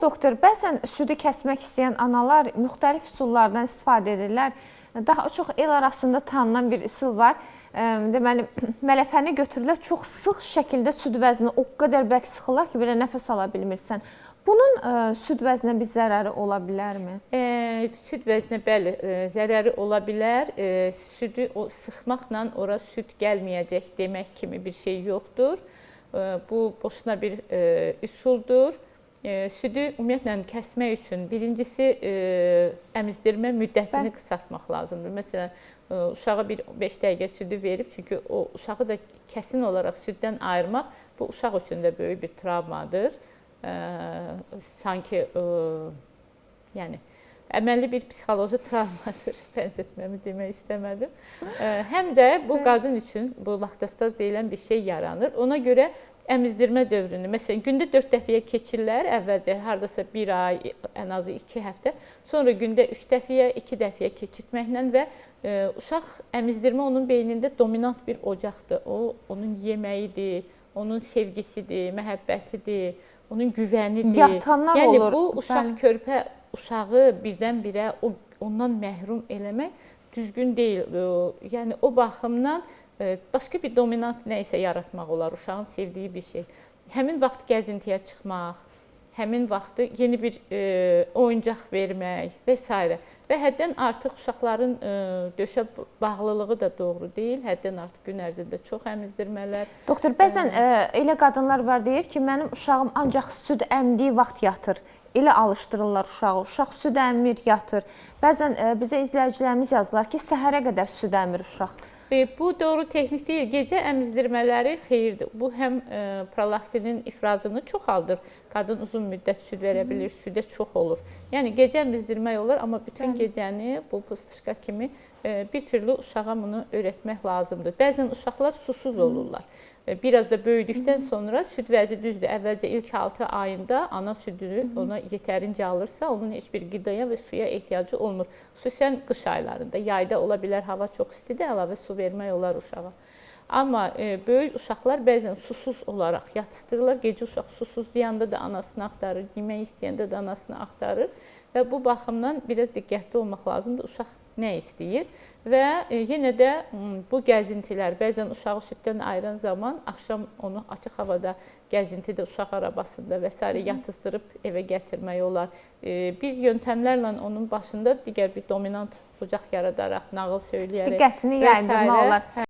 Doktor, bəzən südü kəsmək istəyən analar müxtəlif üsullardan istifadə edirlər. Daha çox el arasında tanınan bir üsul var. Deməli, mələfəni götürürlər, çox sıx şəkildə süd vəzini o qədər bərk sıxırlar ki, belə nəfəs ala bilmirsən. Bunun süd vəzinə bir zərəri ola bilərmi? Süd vəzinə bəli, zərəri ola bilər. Südü sıxmaqla ora süd gəlməyəcək demək kimi bir şey yoxdur. Bu boşuna bir üsuldur. Südü ümumiyyətlə kəsmək üçün birincisi əmizdirmə müddətini qısaltmaq lazımdır. Məsələn, uşağa bir 5 dəqiqə südü verib, çünki o uşağı da kəsin olaraq süddən ayırmaq bu uşaq üçün də böyük bir travmadır. Sanki yəni əməlli bir psixoloji travmadır, bənzətməmi demək istəmədim. Həm də bu qadın üçün bu laktastaz deyilən bir şey yaranır. Ona görə əmizdirmə dövrünü, məsələn, gündə 4 dəfəyə keçirlər, əvvəlcə hardasa 1 ay, ən azı 2 həftə, sonra gündə 3 dəfəyə, 2 dəfəyə keçirtməklə və uşaq əmizdirmə onun beynində dominant bir ocaqdır. O, onun yeməyidir, onun sevgisidir, məhəbbətidir, onun güvənidir. Yatanlar yəni, olur. Bu uşaq körpə uşağı birdən-birə ondan məhrum eləmək düzgün deyil. Yəni, o baxımdan başqa bir dominant nə isə yaratmaq olar, uşağın sevdiyi bir şey. Həmin vaxt gəzintiyə çıxmaq, həmin vaxtı yeni bir oyuncaq vermək və s. Və həddən artıq uşaqların döşə bağlılığı da doğru deyil. Həddən artıq gün ərzində çox əmizdirmələr. Doktor, bəzən elə qadınlar var deyir ki, mənim uşağım ancaq süd əmdiyi vaxt yatır. Elə alışdırırlar uşağı. Uşaq süd əmir, yatır. Bəzən bizə izləyicilərimiz yazırlar ki, səhərə qədər süd əmir uşaq. Bu doğru texnik deyil. Gecə əmizdirmələri xeyirdir. Bu həm prolaktinin ifrazını çoxaldır. Qadın uzun müddət süd verə bilir, südə çox olur. Yəni gecə əmizdirmək olur, amma bütün gecəni bu pustuşka kimi bir türlü uşağa bunu öyrətmək lazımdır. Bəzən uşaqlar susuz olurlar. Biraz da böyüdükdən sonra süd vəzi düzdür. Əvvəlcə ilk 6 ayında ana südünü ona yetərincə alırsa, onun heç bir qidaya və suya ehtiyacı olmur. Xüsusən qış aylarında, yayda ola bilər, hava çox istidir, əlavə su vermək olar uşağa. Amma böyük uşaqlar bəzən susuz olaraq yatışdırırlar. Gecə uşaq susuz deyəndə də anasını axtarır, yemək istəyəndə də anasını axtarır. Və bu baxımdan biraz diqqətli olmaq lazımdır. Uşaq nə istəyir və yenə də bu gəzintilər, bəzən uşağı süddən ayıran zaman axşam onu açıq havada gəzintidə, uşaq arabasında və s. yatızdırıb evə gətirmək olar. Bir yöntəmlərlə onun başında digər bir dominant ocaq yaradaraq, nağıl söyləyərək diqqətini yayındırmaq olar.